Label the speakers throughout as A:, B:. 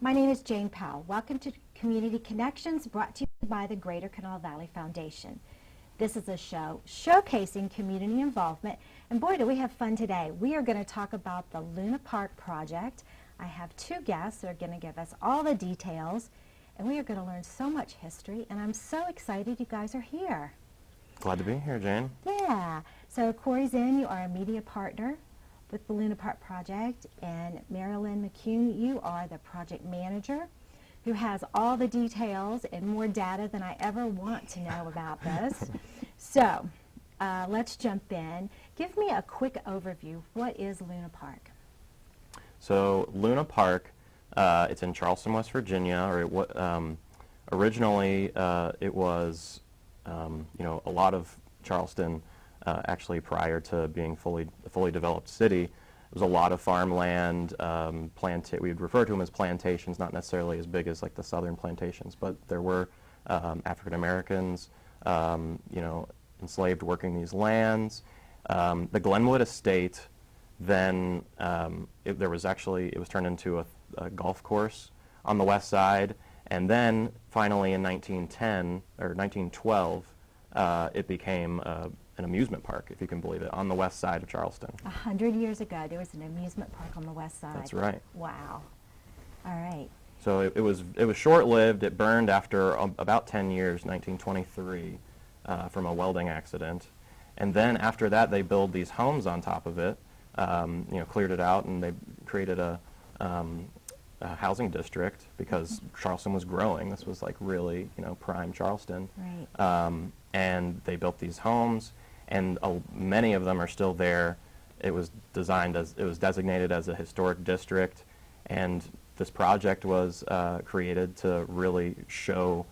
A: My name is Jane Powell. Welcome to Community Connections, brought to you by the Greater Kanawha Valley Foundation. This is a show showcasing community involvement, and boy, do we have fun today. We are going to talk about the Luna Park project. I have two guests that are going to give us all the details, and we are going to learn so much history, and I'm so excited you guys are here.
B: Glad to be here, Jane.
A: Yeah. So Corey Zinn, you are a media partner with the Luna Park project, and Marilyn McKeown, you are the project manager who has all the details and more data than I ever want to know about this. So let's jump in. Give me a quick overview. What is Luna Park?
B: So Luna Park, it's in Charleston, West Virginia. Or originally, it was, a lot of Charleston. Actually, prior to being a fully developed city, it was a lot of farmland. We would refer to them as plantations, not necessarily as big as like the southern plantations, but there were African Americans, enslaved working these lands. The Glenwood Estate, then it was turned into a golf course on the west side, and then finally in 1910 or 1912, it became an amusement park, if you can believe it, on the west side of Charleston.
A: 100 years ago, there was an amusement park on the west side.
B: That's right.
A: Wow. All right.
B: So it was short-lived. It burned after about 10 years, 1923, from a welding accident. And then after that, they built these homes on top of it, cleared it out, and they created a housing district because Charleston was growing. This was like really, prime Charleston.
A: Right.
B: And they built these homes, and many of them are still there. It was designated as a historic district, and this project was created to really show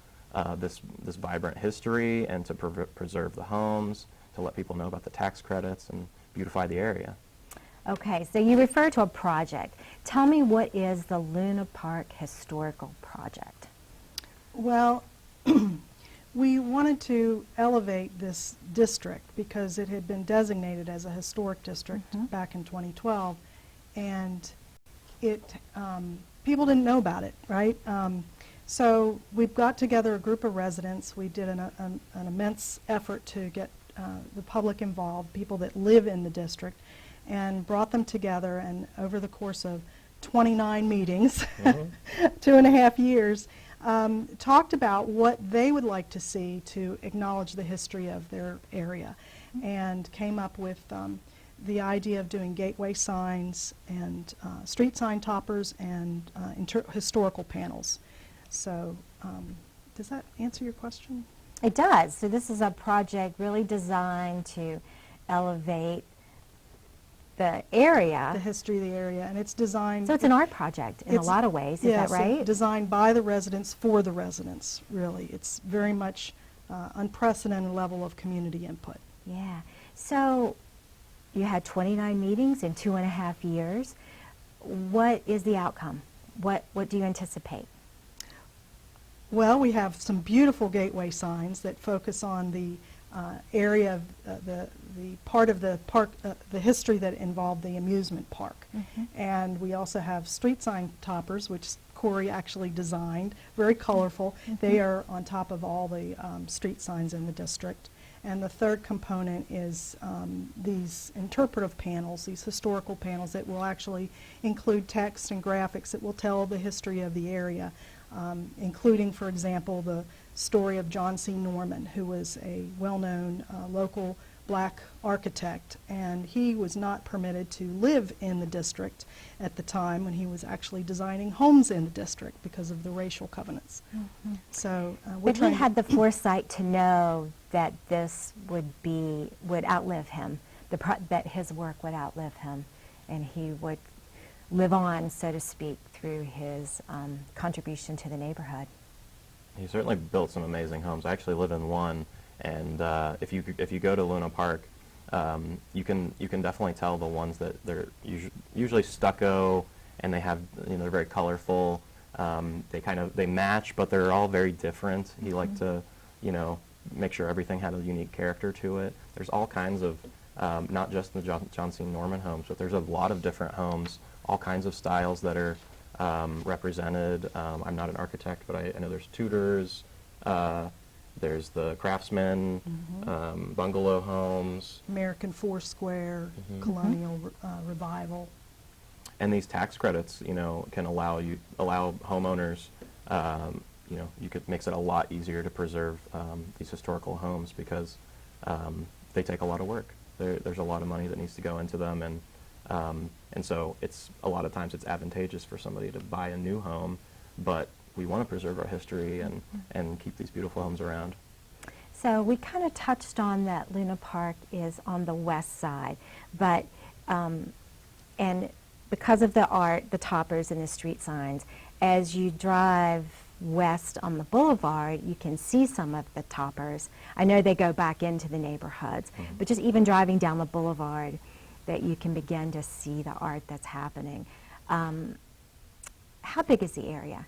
B: this vibrant history and to preserve the homes, to let people know about the tax credits and beautify the area.
A: Okay, so you refer to a project. Tell me, what is the Luna Park Historical Project?
C: Well, we wanted to elevate this district because it had been designated as a historic district back in 2012, and people didn't know about it, right? So we've got together a group of residents. We did an immense effort to get the public involved, people that live in the district, and brought them together, and over the course of 29 meetings, 2.5 years, talked about what they would like to see to acknowledge the history of their area, and came up with the idea of doing gateway signs and street sign toppers and historical panels. So does that answer your question?
A: It does. So this is a project really designed to elevate the area.
C: The history of the area, and it's designed...
A: So it's an art project in a lot of ways, is that right?
C: Yes, designed by the residents for the residents, really. It's very much unprecedented level of community input.
A: Yeah. So you had 29 meetings in 2.5 years. What is the outcome? What do you anticipate?
C: Well, we have some beautiful gateway signs that focus on the area of the part of the park, the history that involved the amusement park. And we also have street sign toppers, which Corey actually designed, very colorful. They are on top of all the street signs in the district. And the third component is these interpretive panels, these historical panels that will actually include text and graphics that will tell the history of the area, including, for example, the story of John C. Norman, who was a well-known local black architect, and he was not permitted to live in the district at the time when he was actually designing homes in the district because of the racial covenants. So
A: but he had the foresight to know that this would outlive him, that his work would outlive him, and he would live on, so to speak, through his contribution to the neighborhood.
B: He certainly built some amazing homes. I actually live in one, and if you go to Luna Park, you can definitely tell the ones that they're usually stucco, and they have they're very colorful. They match, but they're all very different. He liked to make sure everything had a unique character to it. There's all kinds of not just the John C. Norman homes, but there's a lot of different homes, all kinds of styles that are represented. I'm not an architect, but I know there's tutors. There's the craftsmen, bungalow homes.
C: American Foursquare, Colonial Revival.
B: And these tax credits, can allow homeowners, makes it a lot easier to preserve these historical homes because they take a lot of work. There's a lot of money that needs to go into them, and so a lot of times it's advantageous for somebody to buy a new home, but we want to preserve our history and keep these beautiful homes around.
A: So we kind of touched on that Luna Park is on the west side, but and because of the art, the toppers, and the street signs, as you drive west on the boulevard, you can see some of the toppers. I know they go back into the neighborhoods, but just even driving down the boulevard, that you can begin to see the art that's happening. How big is the area?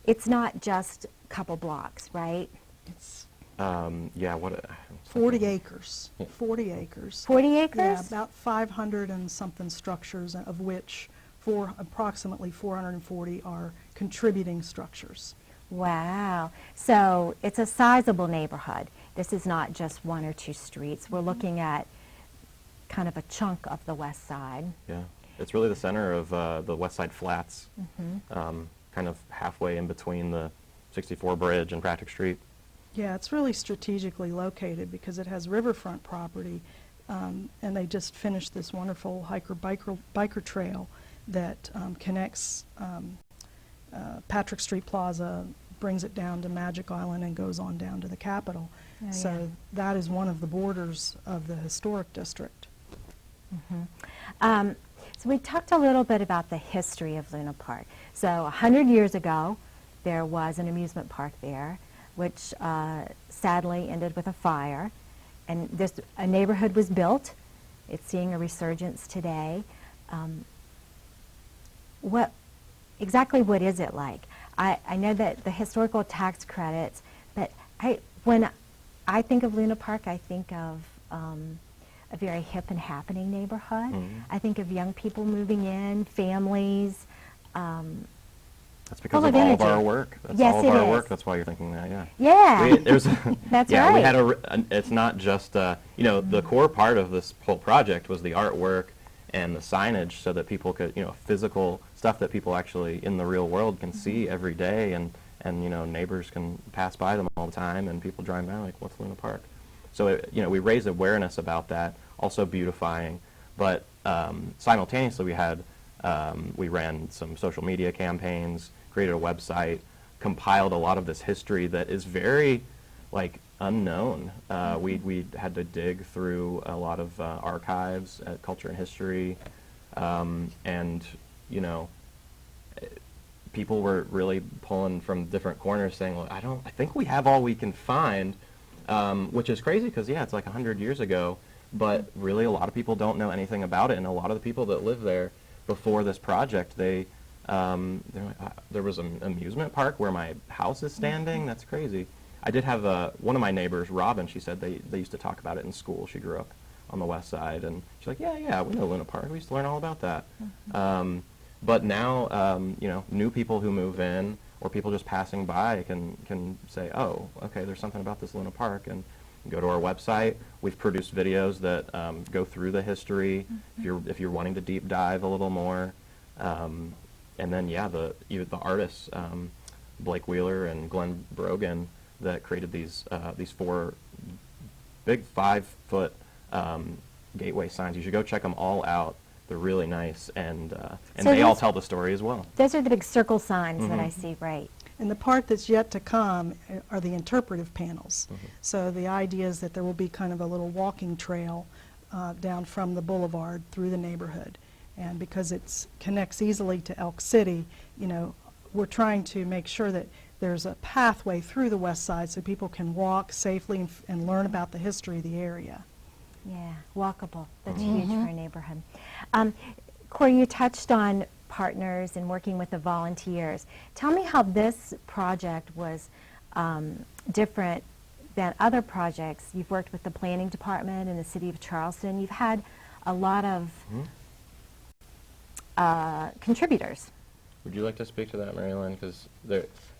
A: It's not just a couple blocks, right?
C: It's
B: 40
C: acres.
B: Yeah.
C: 40 acres.
A: 40 acres?
C: Yeah, about 500 and something structures, of which approximately 440 are contributing structures.
A: Wow. So it's a sizable neighborhood. This is not just one or two streets. We're looking at kind of a chunk of the west side.
B: Yeah, it's really the center of the West Side Flats, kind of halfway in between the 64 Bridge and Patrick Street.
C: Yeah, it's really strategically located because it has riverfront property, and they just finished this wonderful biker trail that connects Patrick Street Plaza, brings it down to Magic Island, and goes on down to the Capitol.
A: Oh,
C: so
A: yeah.
C: that is one of the borders of the historic district.
A: So we talked a little bit about the history of Luna Park. So 100 years ago, there was an amusement park there, which sadly ended with a fire. And a neighborhood was built. It's seeing a resurgence today. Exactly what is it like? I know that the historical tax credits, but when I think of Luna Park, I think of a very hip and happening neighborhood. I think of young people moving in, families.
B: That's because
A: Full
B: of
A: of
B: all of
A: energy.
B: our work. That's
A: Yes,
B: all of
A: it
B: our
A: is.
B: work. That's why you're thinking that, yeah.
A: Yeah,
B: That's
A: right.
B: We had it's not just, the core part of this whole project was the artwork and the signage so that people could, physical stuff that people actually in the real world can see every day, and neighbors can pass by them all the time, and people drive by like, what's Luna Park? So, we raised awareness about that, also beautifying, but simultaneously we ran some social media campaigns, created a website, compiled a lot of this history that is very, unknown. We had to dig through a lot of archives at Culture and History, and people were really pulling from different corners saying, well, I think we have all we can find, which is crazy because, it's like 100 years ago, but really a lot of people don't know anything about it, and a lot of the people that live there before this project, they're like, there was an amusement park where my house is standing? That's crazy. I did have one of my neighbors, Robin, she said they used to talk about it in school. She grew up on the west side, and she's like, yeah, we know Luna Park. We used to learn all about that. But now, new people who move in or people just passing by can say, oh, okay, there's something about this Luna Park, and go to our website. We've produced videos that go through the history if you're wanting to deep dive a little more. And then, the artists, Blake Wheeler and Glenn Brogan, that created these 4 big 5-foot gateway signs. You should go check them all out. They're really nice, and
A: So
B: they all tell the story as well.
A: Those are the big circle signs that I see, right?
C: And the part that's yet to come are the interpretive panels. So the idea is that there will be kind of a little walking trail down from the boulevard through the neighborhood. And because it connects easily to Elk City, we're trying to make sure that there's a pathway through the west side so people can walk safely and learn about the history of the area.
A: Yeah, walkable. That's huge for a neighborhood. Corey, you touched on partners and working with the volunteers. Tell me how this project was different than other projects. You've worked with the planning department in the city of Charleston. You've had a lot of contributors.
B: Would you like to speak to that, Marilyn? Because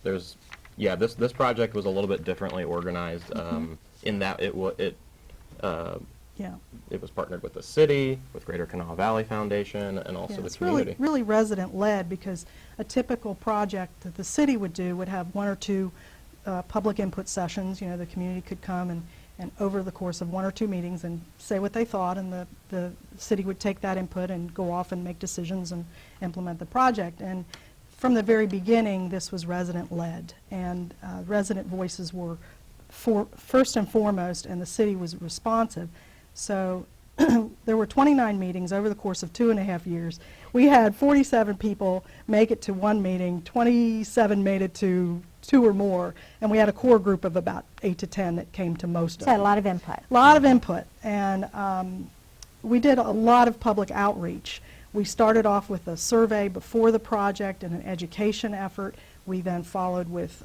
B: there's, yeah, this project was a little bit differently organized in that it was partnered with the city, with Greater Kanawha Valley Foundation, and also the
C: It's
B: community.
C: really resident-led, because a typical project that the city would do would have 1 or 2 public input sessions. You know, the community could come and over the course of 1 or 2 meetings and say what they thought, and the city would take that input and go off and make decisions and implement the project. And from the very beginning, this was resident-led, and resident voices were first and foremost, and the city was responsive. So there were 29 meetings over the course of 2.5 years. We had 47 people make it to 1 meeting, 27 made it to 2 or more, and we had a core group of about 8 to 10 that came to most of
A: So
C: them.
A: a lot of input.
C: A lot of input, and we did a lot of public outreach. We started off with a survey before the project and an education effort. We then followed with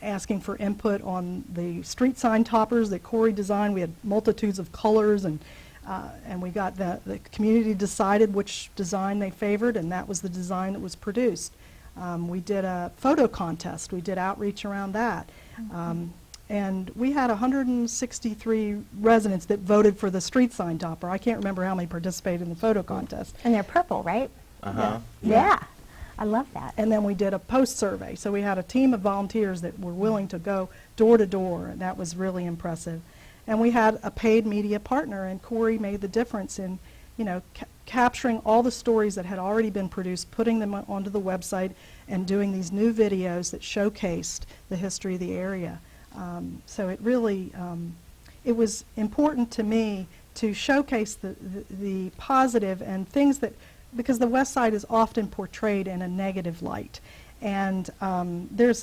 C: asking for input on the street sign toppers that Corey designed. We had multitudes of colors, and we got the community decided which design they favored, and that was the design that was produced. We did a photo contest. We did outreach around that. And we had 163 residents that voted for the street sign topper. I can't remember how many participated in the photo contest.
A: And they're purple, right?
B: Uh-huh.
A: Yeah. I love that.
C: And then we did a post survey. So we had a team of volunteers that were willing to go door to door, and that was really impressive. And we had a paid media partner, and Corey made the difference in, you know, capturing all the stories that had already been produced, putting them onto the website, and doing these new videos that showcased the history of the area. So it really, it was important to me to showcase the positive and things that, because the West Side is often portrayed in a negative light. And the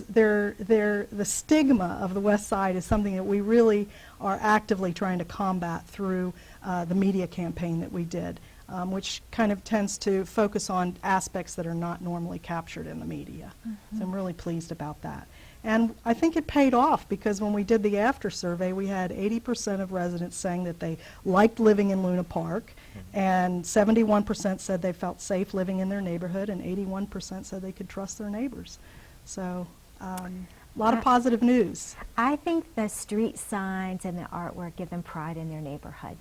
C: stigma of the West Side is something that we really are actively trying to combat through the media campaign that we did, which kind of tends to focus on aspects that are not normally captured in the media. So I'm really pleased about that. And I think it paid off, because when we did the after survey, we had 80% of residents saying that they liked living in Luna Park, and 71% said they felt safe living in their neighborhood, and 81% said they could trust their neighbors. So a lot of positive news.
A: I think the street signs and the artwork give them pride in their neighborhood.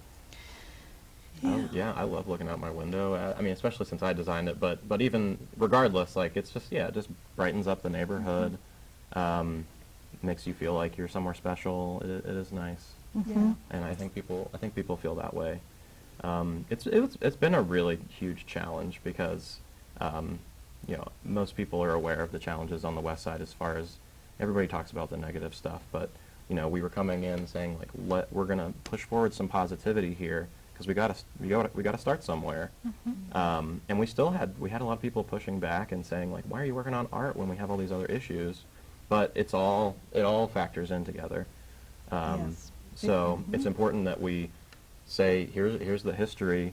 B: Yeah, I love looking out my window. I mean, especially since I designed it, but even regardless, like, it's just, yeah, it just brightens up the neighborhood. Makes you feel like you're somewhere special. It is nice.
C: Yeah.
B: And I think people feel that way. It's been a really huge challenge, because you know, most people are aware of the challenges on the West Side, as far as everybody talks about the negative stuff, but you know, we were coming in saying, like, we're going to push forward some positivity here, because we got to start somewhere. And we had a lot of people pushing back and saying, like, why are you working on art when we have all these other issues? But it all factors in together.
C: Yes.
B: So it's important that we say, here's the history,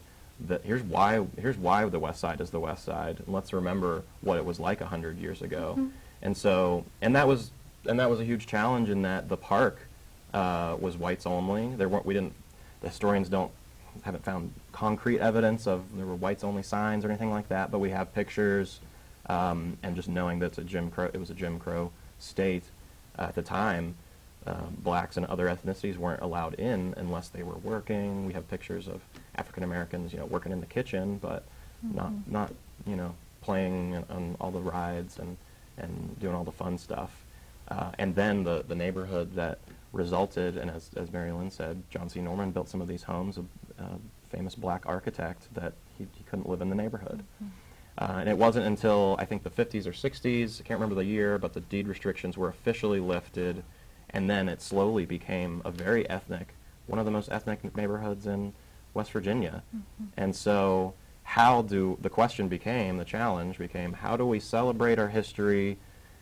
B: here's why the West Side is the West Side, and let's remember what it was like 100 years ago. And that was a huge challenge, in that the park was whites only. The historians haven't found concrete evidence of there were whites only signs or anything like that, but we have pictures, and just knowing that it was a Jim Crow state at the time. Blacks and other ethnicities weren't allowed in unless they were working. We have pictures of African Americans, you know, working in the kitchen, but not you know, playing on all the rides and doing all the fun stuff. And then the neighborhood that resulted, and as Marilyn said, John C. Norman built some of these homes, a famous black architect, that he couldn't live in the neighborhood. And it wasn't until, I think, the 50s or 60s, I can't remember the year, but the deed restrictions were officially lifted, and then it slowly became a very ethnic, one of the most ethnic neighborhoods in West Virginia. And so the challenge became, how do we celebrate our history,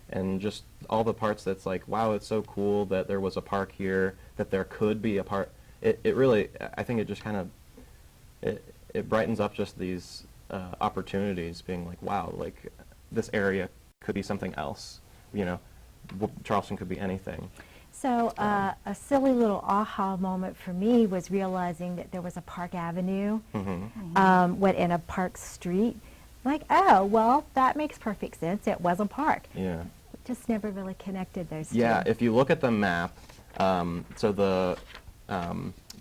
B: and just all the parts that's like, wow, it's so cool that there was a park here, that there could be a park. It really, I think it just kind of, it brightens up just these opportunities, being like, wow, like, this area could be something else, you know, Charleston could be anything.
A: So a silly little aha moment for me was realizing that there was a Park Avenue, in a Park Street, Like, oh, well, that makes perfect sense. It was a park.
B: Yeah.
A: Just never really connected those
B: Yeah,
A: two.
B: if you look at the map, so the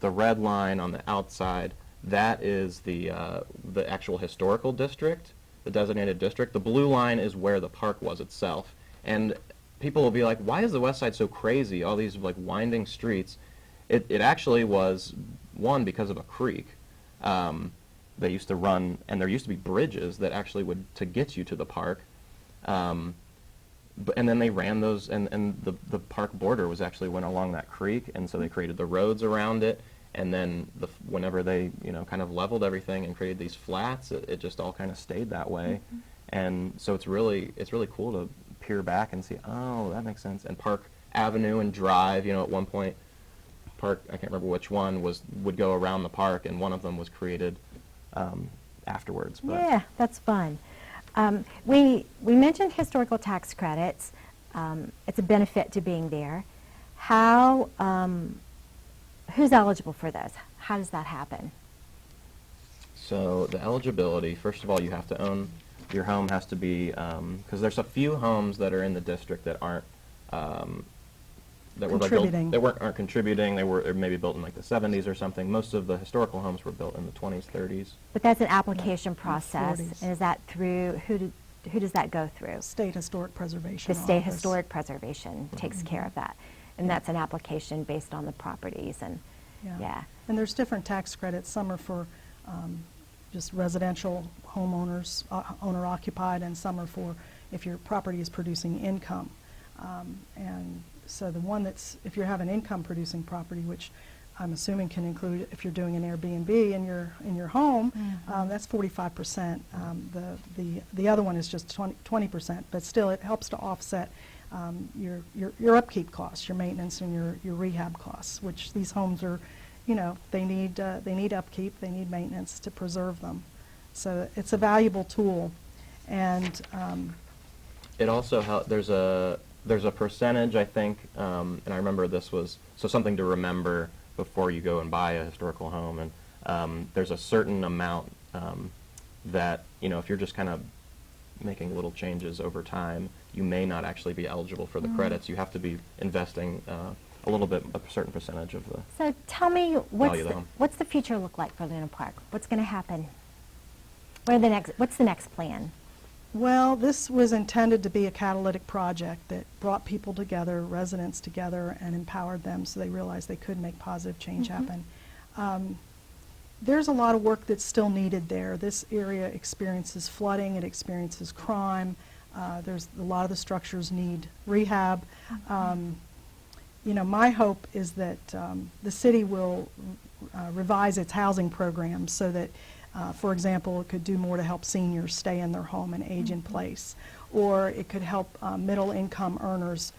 B: red line on the outside, that is the actual historical district, the designated district. The blue line is where the park was itself. And people will be like, why is the west side so crazy, all these like winding streets? It actually was, one, because of a creek. They used to run, and there used to be bridges that actually would, to get you to the park. And then they ran those, and the park border was actually went along that creek, and so they created the roads around it, and then whenever they, kind of leveled everything and created these flats, it just all kind of stayed that way. Mm-hmm. And so it's really cool to peer back and see, oh, that makes sense. And Park Avenue and Drive, at one point, Park, I can't remember which one, would go around the park, and one of them was created afterwards. But
A: Yeah, that's fun. We mentioned historical tax credits. It's a benefit to being there. Who's eligible for those? How does that happen?
B: So the eligibility, first of all, you have to own, your home has to be, because there's a few homes that are in the district that aren't, that were
C: Contributing.
B: built, aren't contributing. They were maybe built in like the 70s or something. Most of the historical homes were built in the 20s, 30s.
A: But that's an application process.
C: 40s.
A: And is that through, who does that go through?
C: State Historic Preservation
A: The State
C: Office.
A: Historic Preservation takes care of that. And that's an application based on the properties. And yeah.
C: And there's different tax credits. Some are for just residential homeowners, owner-occupied, and some are for if your property is producing income. And so the one that's, if you have an income-producing property, which I'm assuming can include if you're doing an Airbnb in your home, that's 45%. The other one is just 20%, but still it helps to offset your upkeep costs, your maintenance, and your rehab costs, which these homes are, they need upkeep, they need maintenance to preserve them. So it's a valuable tool, and
B: It also helps, there's a percentage, I think, and I remember this was, so something to remember before you go and buy a historical home, and there's a certain amount that, if you're just kind of making little changes over time, you may not actually be eligible for the credits. You have to be investing a little bit, a certain percentage of the
A: So tell me,
B: value of the home.
A: what's the future look like for Luna Park? What's going to happen? What's the next plan?
C: well, this was intended to be a catalytic project that brought people together, residents together, and empowered them so they realized they could make positive change happen. There's a lot of work that's still needed there. This area experiences flooding, it experiences crime. There's a lot of the structures need rehab. My hope is that the city will revise its housing programs so that, for example, it could do more to help seniors stay in their home and age in place, or it could help middle-income earners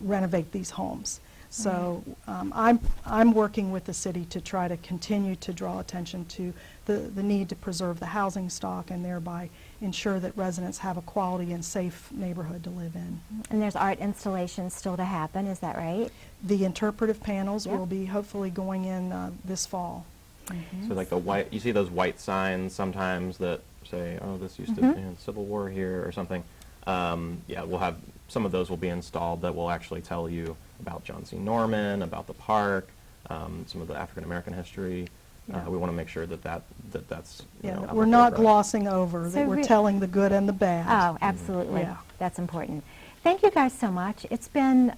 C: renovate these homes. So I'm working with the city to try to continue to draw attention to the need to preserve the housing stock and thereby ensure that residents have a quality and safe neighborhood to live in.
A: And there's art installations still to happen, is that right?
C: The interpretive panels
A: Yep.
C: will be hopefully going in this fall.
B: So like you see those white signs sometimes that say, oh, this used to be Civil War here or something. We'll have, some of those will be installed that will actually tell you about John C. Norman, about the park, some of the African American history.
C: Yeah.
B: We want to make sure that's
C: That we're not glossing over,
A: So
C: that we're telling the good and the bad.
A: Oh, absolutely.
C: Yeah.
A: That's important. Thank you guys so much. It's been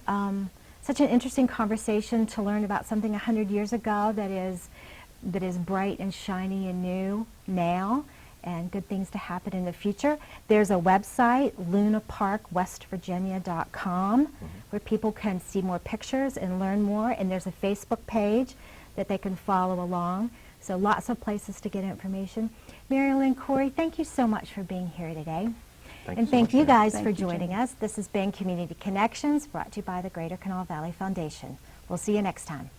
A: such an interesting conversation to learn about something 100 years ago that is bright and shiny and new now, and good things to happen in the future. There's a website, lunaparkwestvirginia.com, where people can see more pictures and learn more, and there's a Facebook page that they can follow along. So lots of places to get information. Marilyn, Corey, thank you so much for being here today. And thank you guys for joining us. This has been Community Connections, brought to you by the Greater Kanawha Valley Foundation. We'll see you next time.